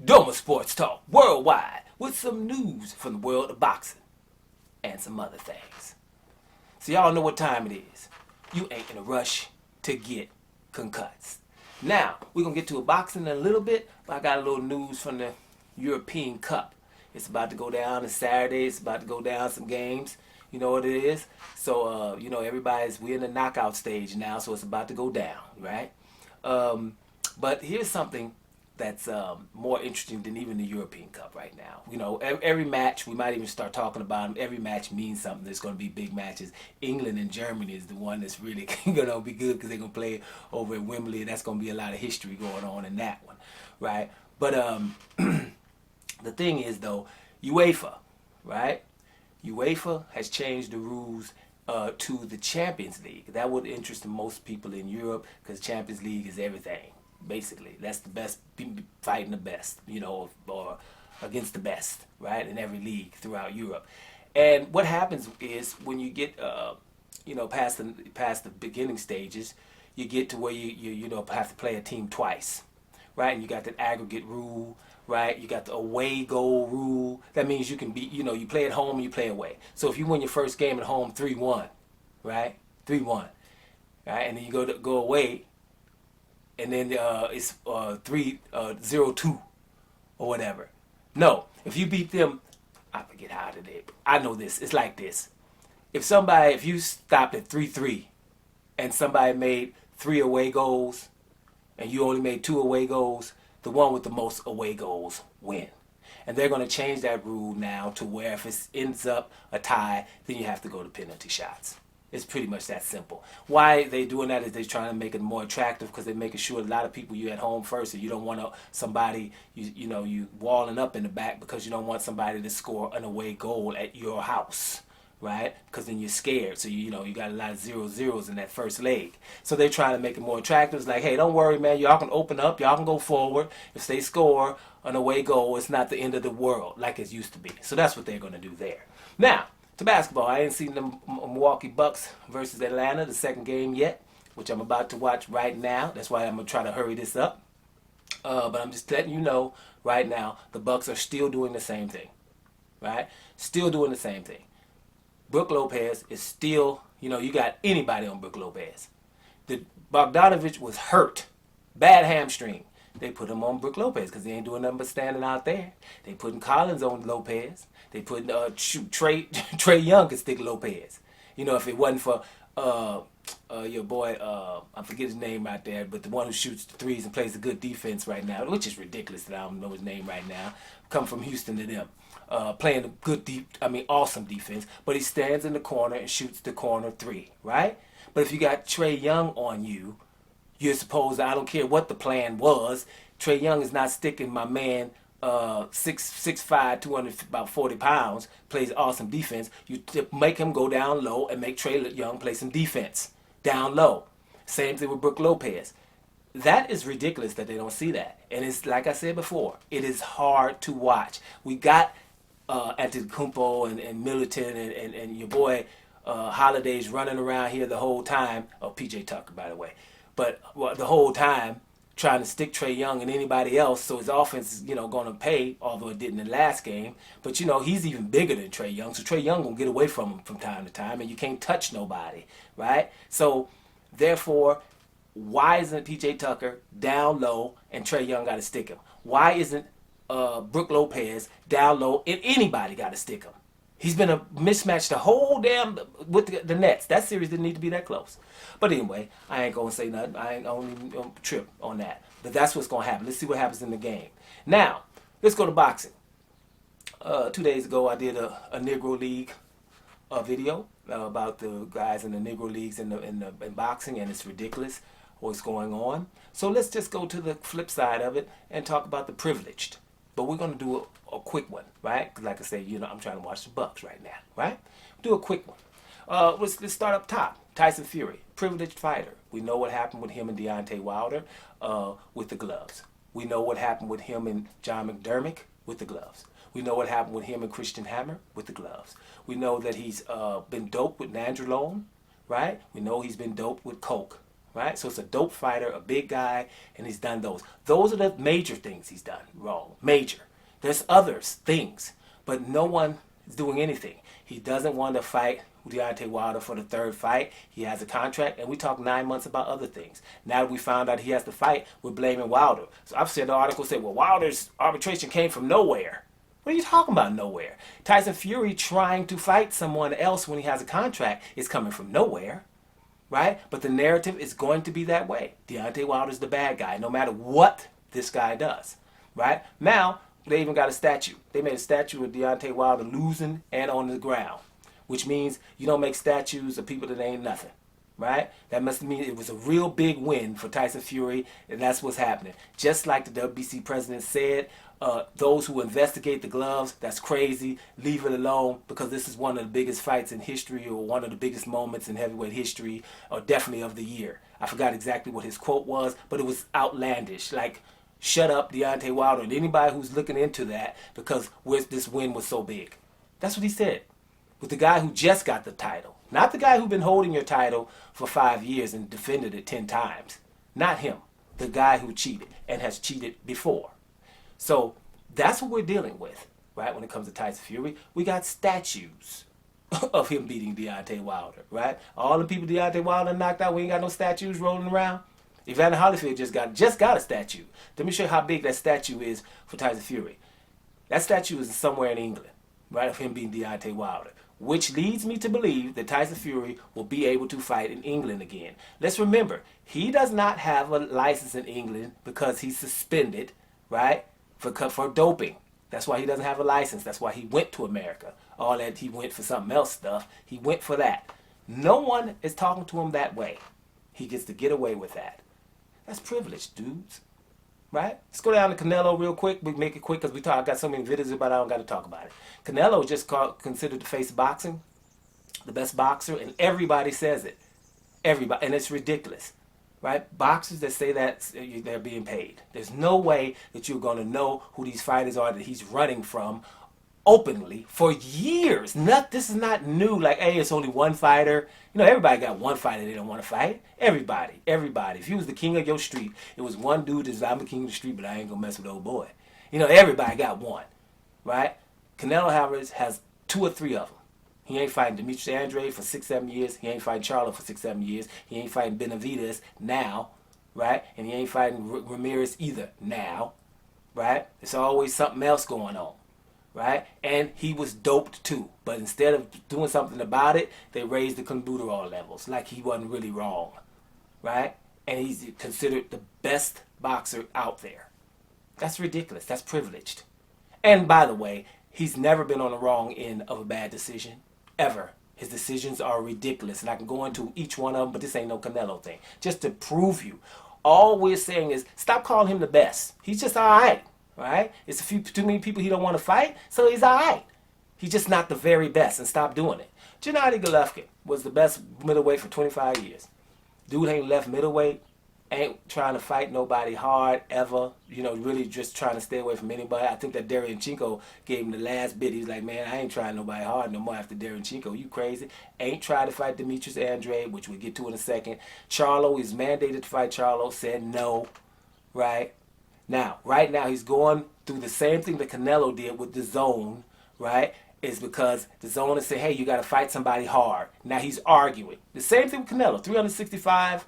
Doma Sports Talk worldwide with some news from the world of boxing and some other things. So y'all know what time it is. You ain't in a rush to get concussed. Now, we're going to get to a boxing in a little bit, but I got a little news from the European Cup. It's about to go down on Saturday. It's about to go down some games. You know what it is? So, we're in the knockout stage now, so it's about to go down, right? But here's something that's more interesting than even the European Cup right now. You know, every match, we might even start talking about them. Every match means something. There's going to be big matches. England and Germany is the one that's really going to be good because they're going to play over at Wembley. That's going to be a lot of history going on in that one, right? But the thing is, though, UEFA, right? UEFA has changed the rules to the Champions League. That would interest most people in Europe because Champions League is everything. Basically, that's the best, fighting the best, or against the best, right, in every league throughout Europe. And what happens is when you get, past the beginning stages, you get to where you have to play a team twice, right? And you got that aggregate rule, right? You got the away goal rule. That means you can be, you play at home and you play away. So if you win your first game at home 3-1, right, 3-1, right, and then you go away. And then it's 3-0-2 or whatever. No, if you beat them, I forget how to do it. I know this. It's like this. If you stopped at 3-3 and somebody made 3 away goals and you only made 2 away goals, the one with the most away goals win. And they're going to change that rule now to where if it ends up a tie, then you have to go to penalty shots. It's pretty much that simple. Why they doing that is they're trying to make it more attractive because they're making sure a lot of people you at home first, and you don't want somebody you walling up in the back because you don't want somebody to score an away goal at your house, right? Because then you're scared. So you got a lot of 0-0s in that first leg. So they're trying to make it more attractive. It's like, hey, don't worry, man. Y'all can open up. Y'all can go forward. If they score an away goal, it's not the end of the world like it used to be. So that's what they're going to do there. Now, to basketball, I ain't seen the Milwaukee Bucks versus Atlanta, the second game yet, which I'm about to watch right now. That's why I'm going to try to hurry this up. But I'm just letting you know right now, the Bucks are still doing the same thing, right? Still doing the same thing. Brook Lopez is still, you got anybody on Brook Lopez. Bogdanovich was hurt, bad hamstring. They put him on Brook Lopez because he ain't doing nothing but standing out there. They putting Collins on Lopez. They putting Trey Young could stick Lopez. If it wasn't for your boy, I forget his name right there, but the one who shoots the threes and plays a good defense right now, which is ridiculous that I don't know his name right now. Come from Houston to them, playing a good awesome defense. But he stands in the corner and shoots the corner 3, right? But if you got Trey Young on you, you're supposed, I don't care what the plan was, Trey Young is not sticking my man 6'5", 200, about 40 pounds, plays awesome defense. You make him go down low and make Trey Young play some defense down low. Same thing with Brook Lopez. That is ridiculous that they don't see that. And it's like I said before, it is hard to watch. We got Antetokounmpo and Middleton and your boy Holiday's running around here the whole time. Oh, PJ Tucker, by the way. But the whole time trying to stick Trey Young and anybody else, so his offense is, going to pay, although it didn't in the last game. But, he's even bigger than Trey Young, so Trey Young going to get away from him from time to time, and you can't touch nobody, right? So, therefore, why isn't PJ Tucker down low and Trey Young got to stick him? Why isn't Brook Lopez down low and anybody got to stick him? He's been a mismatch the whole damn with the Nets. That series didn't need to be that close. But anyway, I ain't going to say nothing. I ain't going to trip on that. But that's what's going to happen. Let's see what happens in the game. Now, let's go to boxing. 2 days ago, I did a Negro League video about the guys in the Negro Leagues in boxing, and it's ridiculous what's going on. So let's just go to the flip side of it and talk about the privileged. But we're going to do a quick one, right? Because like I said, I'm trying to watch the Bucks right now, right? Do a quick one. Let's start up top. Tyson Fury, privileged fighter. We know what happened with him and Deontay Wilder with the gloves. We know what happened with him and John McDermott with the gloves. We know what happened with him and Christian Hammer with the gloves. We know that he's been doped with nandrolone, right? We know he's been doped with coke, right? So it's a dope fighter, a big guy, and he's done those. Those are the major things he's done wrong. Major. There's others, things, but no one is doing anything. He doesn't want to fight Deontay Wilder for the third fight. He has a contract, and we talked 9 months about other things. Now that we found out he has to fight, we're blaming Wilder. So I've said the article said, well, Wilder's arbitration came from nowhere. What are you talking about nowhere? Tyson Fury trying to fight someone else when he has a contract is coming from nowhere, right? But the narrative is going to be that way. Deontay Wilder's the bad guy, no matter what this guy does, right? Now, they even got a statue. They made a statue of Deontay Wilder losing and on the ground, which means you don't make statues of people that ain't nothing, right? That must mean it was a real big win for Tyson Fury, and that's what's happening. Just like the WBC president said, those who investigate the gloves, that's crazy. Leave it alone, because this is one of the biggest fights in history, or one of the biggest moments in heavyweight history, or definitely of the year. I forgot exactly what his quote was, but it was outlandish. Like, shut up, Deontay Wilder, and anybody who's looking into that, because this win was so big. That's what he said. With the guy who just got the title. Not the guy who's been holding your title for 5 years and defended it 10 times. Not him. The guy who cheated and has cheated before. So that's what we're dealing with, right? When it comes to Tyson Fury, we got statues of him beating Deontay Wilder, right? All the people Deontay Wilder knocked out, we ain't got no statues rolling around. Evander Holyfield just got a statue. Let me show you how big that statue is for Tyson Fury. That statue is somewhere in England, right, of him beating Deontay Wilder, which leads me to believe that Tyson Fury will be able to fight in England again. Let's remember, he does not have a license in England because he's suspended, right, for doping. That's why he doesn't have a license. That's why he went to America. All that he went for something else stuff. He went for that. No one is talking to him that way. He gets to get away with that. That's privilege, dudes. Right? Let's go down to Canelo real quick. We make it quick because I got so many videos about it, I don't got to talk about it. Canelo just considered the face of boxing, the best boxer, and everybody says it. Everybody, and it's ridiculous. Right? Boxers that say that, they're being paid. There's no way that you're going to know who these fighters are that he's running from openly for years. This is not new. Like, hey, it's only one fighter. You know, everybody got one fighter they don't want to fight. Everybody. If you was the king of your street, it was one dude that said, I'm the king of the street, but I ain't going to mess with old boy. You know, everybody got one. Right? Canelo Alvarez has 2 or 3 of them. He ain't fighting Demetrius Andrade for 6-7 years. He ain't fighting Charlo for 6-7 years. He ain't fighting Benavidez now. Right? And he ain't fighting Ramirez either now. Right? There's always something else going on. Right? And he was doped too. But instead of doing something about it, they raised the clenbuterol levels. Like he wasn't really wrong. Right? And he's considered the best boxer out there. That's ridiculous. That's privileged. And by the way, he's never been on the wrong end of a bad decision. Ever. His decisions are ridiculous. And I can go into each one of them, but this ain't no Canelo thing. Just to prove you. All we're saying is, stop calling him the best. He's just alright. Right? It's too many people he don't want to fight, so he's alright. He's just not the very best, and stop doing it. Gennady Golovkin was the best middleweight for 25 years. Dude ain't left middleweight, ain't trying to fight nobody hard ever. You know, really just trying to stay away from anybody. I think that Derevyanchenko gave him the last bit. He's like, man, I ain't trying nobody hard no more after Derevyanchenko. You crazy? Ain't tried to fight Demetrius Andrade, which we'll get to in a second. Charlo, he's mandated to fight Charlo, said no. Right? Now, right now, he's going through the same thing that Canelo did with the zone, right? Is because the zone is saying, hey, you got to fight somebody hard. Now he's arguing. The same thing with Canelo, 365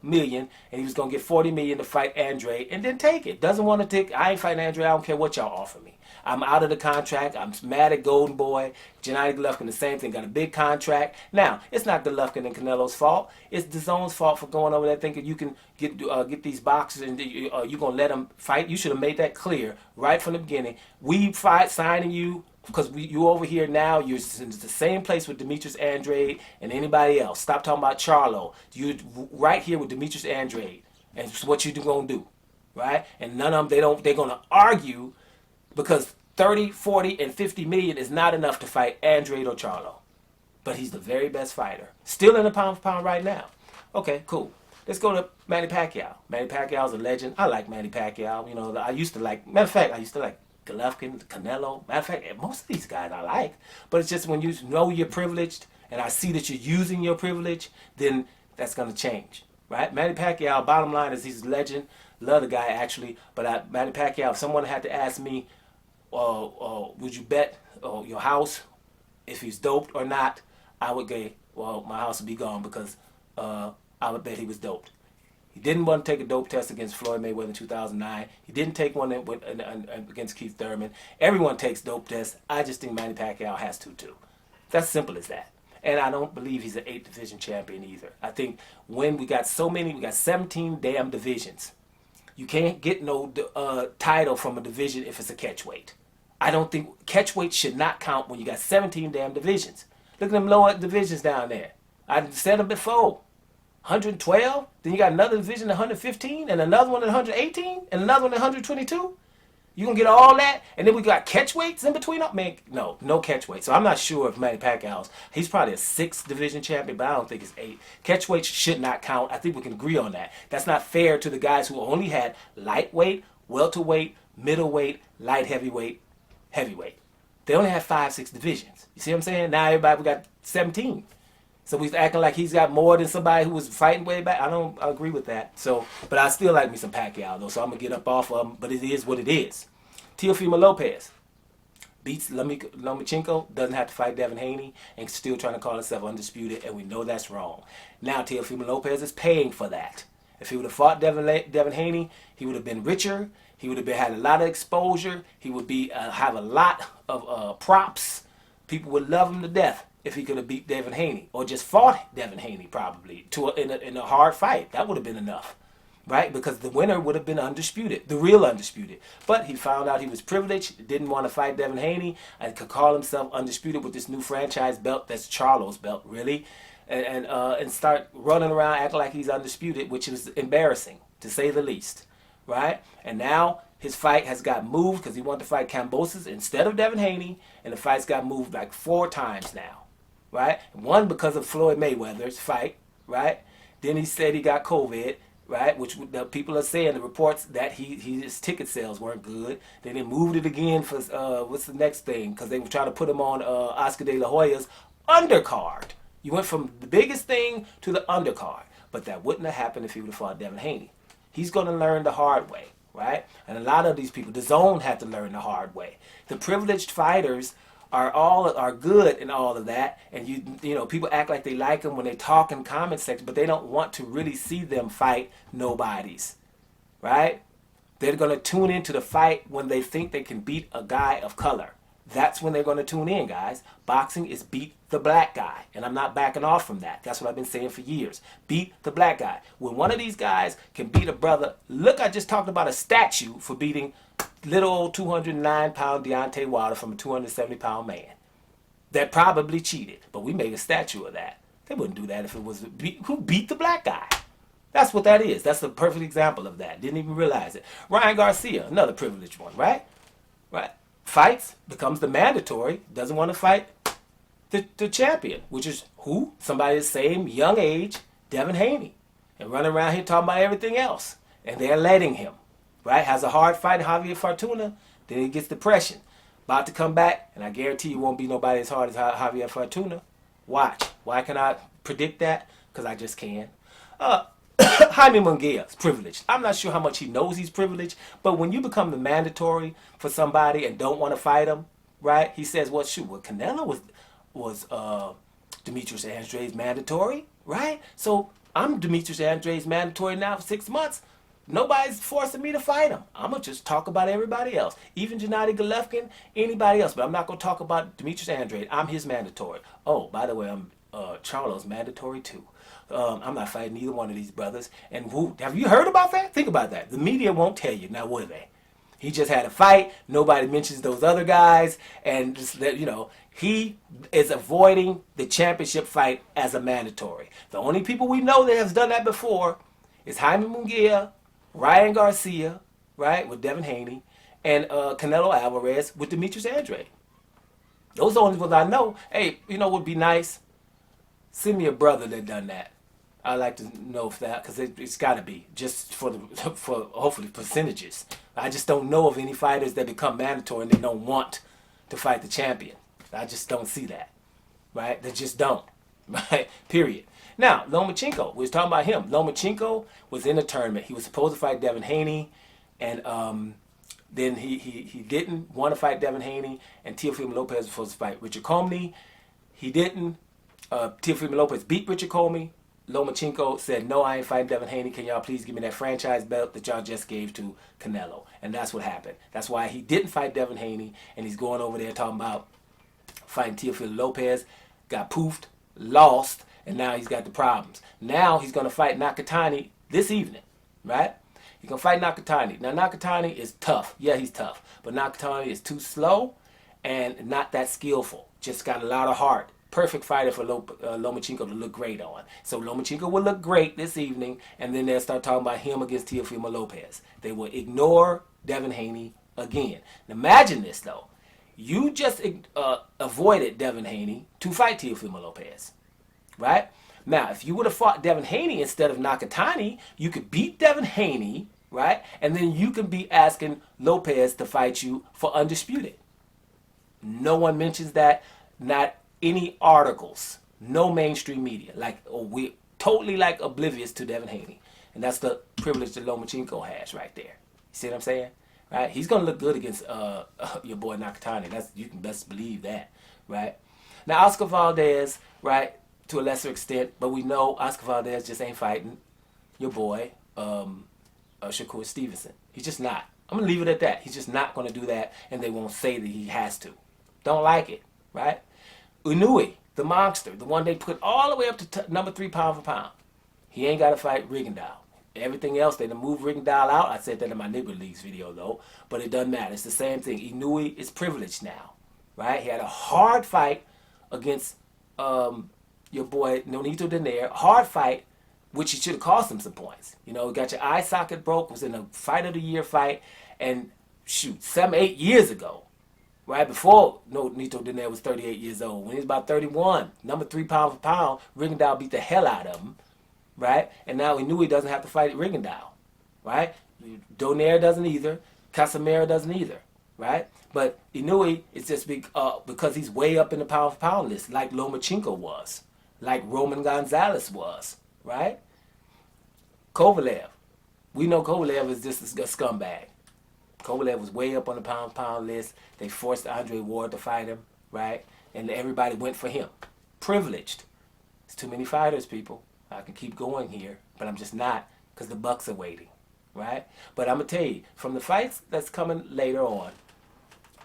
million, and he was going to get 40 million to fight Andrade and then take it. Doesn't want to take, I ain't fighting Andrade, I don't care what y'all offer me. I'm out of the contract. I'm mad at Golden Boy. Gennady Golovkin, the same thing. Got a big contract. Now, it's not Golovkin and Canelo's fault. It's the zone's fault for going over there thinking you can get these boxers and you're going to let them fight. You should have made that clear right from the beginning. We fight signing you because you over here now. You're in the same place with Demetrius Andrade and anybody else. Stop talking about Charlo. You're right here with Demetrius Andrade. And it's what you're going to do. Right? And none of them, they're going to argue because 30, 40, and 50 million is not enough to fight Andrade or Charlo. But he's the very best fighter. Still in the pound for pound right now. Okay, cool. Let's go to Manny Pacquiao. Manny Pacquiao's a legend. I like Manny Pacquiao. You know, I used to like Golovkin, Canelo. Matter of fact, most of these guys I like. But it's just when you know you're privileged and I see that you're using your privilege, then that's going to change. right? Manny Pacquiao, bottom line is he's a legend. Love the guy, actually. But Manny Pacquiao, if someone had to ask me, would you bet your house if he's doped or not, I would go, well, my house would be gone because I would bet he was doped. He didn't want to take a dope test against Floyd Mayweather in 2009. He didn't take one against Keith Thurman. Everyone takes dope tests. I just think Manny Pacquiao has to too. That's simple as that. And I don't believe he's an 8 division champion either. I think when we got 17 damn divisions. You can't get no title from a division if it's a catchweight. I don't think catchweight should not count when you got 17 damn divisions. Look at them lower divisions down there. I said them before. 112, then you got another division at 115, and another one at 118, and another one at 122. You gonna get all that, and then we got catchweights in between them? Man, no catchweight. So I'm not sure if Manny Pacquiao's, he's probably a 6 division champion, but I don't think it's 8. Catchweights should not count. I think we can agree on that. That's not fair to the guys who only had lightweight, welterweight, middleweight, light heavyweight, heavyweight. They only had 5, 6 divisions. You see what I'm saying? Now everybody, we got 17. So he's acting like he's got more than somebody who was fighting way back. I don't agree with that. So, but I still like me some Pacquiao though. So I'm gonna get up off of him. But it is what it is. Teofimo Lopez beats Lomachenko, doesn't have to fight Devin Haney, and still trying to call himself undisputed. And we know that's wrong. Now Teofimo Lopez is paying for that. If he would have fought Devin Haney, he would have been richer. He would have had a lot of exposure. He would be have a lot of props. People would love him to death if he could have beat Devin Haney or just fought Devin Haney probably in a hard fight. That would have been enough, right? Because the winner would have been undisputed, the real undisputed. But he found out he was privileged, didn't want to fight Devin Haney, and could call himself undisputed with this new franchise belt that's Charlo's belt, really, and start running around acting like he's undisputed, which is embarrassing, to say the least, right? And now his fight has got moved because he wanted to fight Kambosos instead of Devin Haney, and the fight's got moved like 4 times now. Right? One because of Floyd Mayweather's fight, right? Then he said he got COVID, right? Which the people are saying, the reports that his ticket sales weren't good. Then they moved it again for what's the next thing? Because they were trying to put him on Oscar De La Hoya's undercard. You went from the biggest thing to the undercard, but that wouldn't have happened if he would have fought Devin Haney. He's going to learn the hard way, right? And a lot of these people, the zone had to learn the hard way. The privileged fighters are good and all of that, and you know people act like they like them when they talk in comment section, but they don't want to really see them fight nobodies, right? They're going to tune into the fight when they think they can beat a guy of color. That's when they're going to tune in, guys. Boxing is beat the black guy, and I'm not backing off from that. That's what I've been saying for years. Beat the black guy. When one of these guys can beat a brother, look, I just talked about a statue for beating little old 209-pound Deontay Wilder from a 270-pound man that probably cheated, but we made a statue of that. They wouldn't do that if it was who beat the black guy. That's what that is. That's a perfect example of that. Didn't even realize it. Ryan Garcia, another privileged one, right? Right. Fights, becomes the mandatory, doesn't want to fight the champion, which is who? Somebody the same young age, Devin Haney, and running around here talking about everything else. And they're letting him, right? Has a hard fight, Javier Fortuna, then he gets depression. About to come back, and I guarantee you won't be nobody as hard as Javier Fortuna. Watch. Why can I predict that? Because I just can. Jaime Munguia is privileged. I'm not sure how much he knows he's privileged, but when you become the mandatory for somebody and don't want to fight him, right? He says, well, shoot, well, Canelo was Demetrius Andrade's mandatory, right? So I'm Demetrius Andrade's mandatory now for 6 months. Nobody's forcing me to fight him. I'm going to just talk about everybody else. Even Gennady Golovkin, anybody else. But I'm not going to talk about Demetrius Andrade. I'm his mandatory. Oh, by the way, I'm Charlo's mandatory too. I'm not fighting either one of these brothers. And have you heard about that? Think about that. The media won't tell you. Now, will they? He just had a fight. Nobody mentions those other guys. And, just, you know, he is avoiding the championship fight as a mandatory. The only people we know that has done that before is Jaime Munguia, Ryan Garcia, right, with Devin Haney, and Canelo Alvarez with Demetrius Andrade. Those are the only ones I know. Hey, you know what would be nice? Send me a brother that done that. I'd like to know if that, because it's got to be, just for hopefully percentages. I just don't know of any fighters that become mandatory and they don't want to fight the champion. I just don't see that, right? They just don't, right? Period. Now, Lomachenko, we was talking about him. Lomachenko was in a tournament. He was supposed to fight Devin Haney, and then he didn't want to fight Devin Haney, and Teofimo Lopez was supposed to fight Richard Comey. He didn't. Teofimo Lopez beat Richard Comey. Lomachenko said, no, I ain't fighting Devin Haney. Can y'all please give me that franchise belt that y'all just gave to Canelo? And that's what happened. That's why he didn't fight Devin Haney, and he's going over there talking about fighting Teofimo Lopez. Got poofed, lost, and now he's got the problems. Now he's going to fight Nakatani this evening, right? He's going to fight Nakatani. Now, Nakatani is tough. Yeah, he's tough. But Nakatani is too slow and not that skillful. Just got a lot of heart. Perfect fighter for Lomachenko to look great on. So Lomachenko will look great this evening, and then they'll start talking about him against Teofimo Lopez. They will ignore Devin Haney again. Now, imagine this, though. You just avoided Devin Haney to fight Teofimo Lopez, right? Now, if you would have fought Devin Haney instead of Nakatani, you could beat Devin Haney, right? And then you could be asking Lopez to fight you for Undisputed. No one mentions that. Not any articles. No mainstream media. We're totally oblivious to Devin Haney. And that's the privilege that Lomachenko has right there. You see what I'm saying? Right? He's going to look good against your boy Nakatani. You can best believe that, right? Now, Oscar Valdez, right, to a lesser extent, but we know Oscar Valdez just ain't fighting your boy Shakur Stevenson. He's just not. I'm going to leave it at that. He's just not going to do that, and they won't say that he has to. Don't like it, right? Inoue, the monster, the one they put all the way up to number 3 pound for pound. He ain't got to fight Rigondeaux. Everything else, they done moved Rigondeaux out. I said that in my Nigger Leagues video, though. But it doesn't matter. It's the same thing. Inoue is privileged now, right? He had a hard fight against your boy Nonito Donaire. Hard fight, which he should have cost him some points. You know, got your eye socket broke, was in a Fight of the Year fight. And, shoot, 7-8 years ago, right before Nonito Donaire was 38 years old, when he was about 31, number 3 pound for pound, Rigondeaux beat the hell out of him. Right? And now he knew he doesn't have to fight Rigondeaux. Right? Donaire doesn't either. Casimero doesn't either. Right? But Inoue is just because he's way up in the pound for pound list, like Lomachenko was. Like Roman Gonzalez was. Right? Kovalev. We know Kovalev is just a scumbag. Kovalev was way up on the pound for pound list. They forced Andre Ward to fight him. Right? And everybody went for him. Privileged. It's too many fighters, people. I can keep going here, but I'm just not, because the Bucks are waiting, right? But I'm going to tell you, from the fights that's coming later on,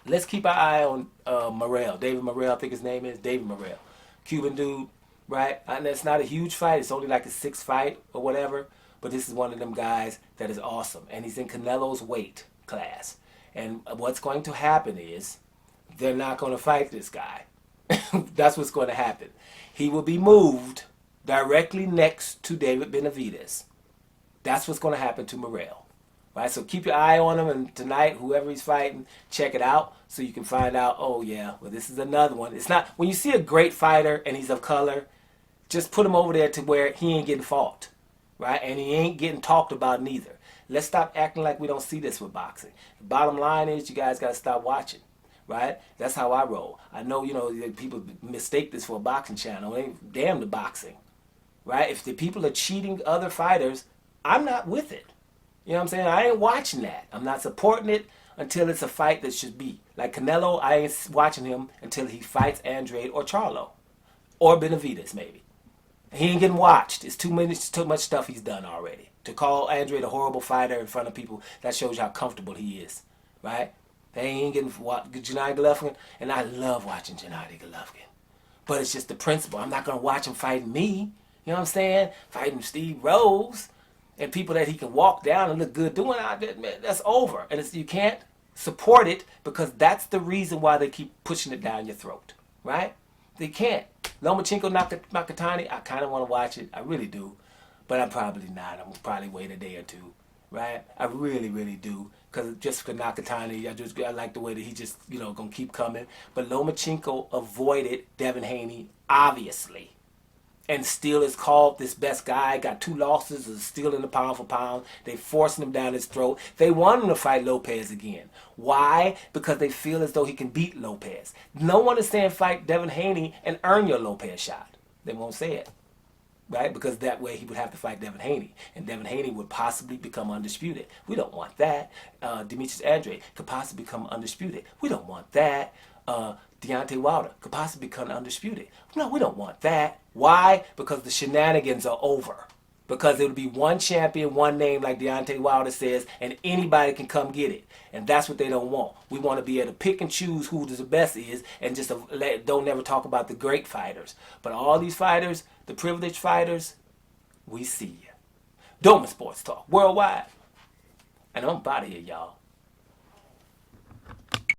let's keep our eye on Morrell. David Morrell, I think his name is. David Morrell. Cuban dude, right? And it's not a huge fight. It's only like a 6th fight or whatever, but this is one of them guys that is awesome. And he's in Canelo's weight class. And what's going to happen is they're not going to fight this guy. That's what's going to happen. He will be moved directly next to David Benavidez. That's what's going to happen to Morrell. Right? So keep your eye on him, and tonight, whoever he's fighting, check it out so you can find out, oh yeah, well this is another one. It's not, when you see a great fighter and he's of color, just put him over there to where he ain't getting fought. Right? And he ain't getting talked about neither. Let's stop acting like we don't see this with boxing. The bottom line is you guys got to stop watching. Right? That's how I roll. I know, people mistake this for a boxing channel. They damn the boxing. Right? If the people are cheating other fighters, I'm not with it. You know what I'm saying? I ain't watching that. I'm not supporting it until it's a fight that should be. Like Canelo, I ain't watching him until he fights Andrade or Charlo. Or Benavidez, maybe. He ain't getting watched. It's too much stuff he's done already. To call Andrade a horrible fighter in front of people, that shows you how comfortable he is. Right? They ain't getting Gennady Golovkin, and I love watching Gennady Golovkin. But it's just the principle. I'm not going to watch him fight me. You know what I'm saying? Fighting Steve Rose and people that he can walk down and look good doing, that's over. And you can't support it because that's the reason why they keep pushing it down your throat. Right? They can't. Lomachenko Nakatani, I kind of want to watch it. I really do. But I'm probably not. I'm going to probably wait a day or two. Right? I really, really do. Because just for Nakatani, I like the way that he just, going to keep coming. But Lomachenko avoided Devin Haney, obviously. And still is called this best guy, got 2 losses, is still in the pound for pound. They forcing him down his throat. They want him to fight Lopez again. Why? Because they feel as though he can beat Lopez. No one is saying fight Devin Haney and earn your Lopez shot. They won't say it. right? Because that way he would have to fight Devin Haney, and Devin Haney would possibly become undisputed. We don't want that. Demetrius Andrade could possibly become undisputed. We don't want that. Deontay Wilder could possibly become undisputed. No, we don't want that. Why? Because the shenanigans are over. Because it would be one champion, one name, like Deontay Wilder says, and anybody can come get it. And that's what they don't want. We want to be able to pick and choose who the best is, and just don't never talk about the great fighters. But all these fighters, the privileged fighters, we see you. Doma Sports Talk, worldwide. And I'm out of here, y'all.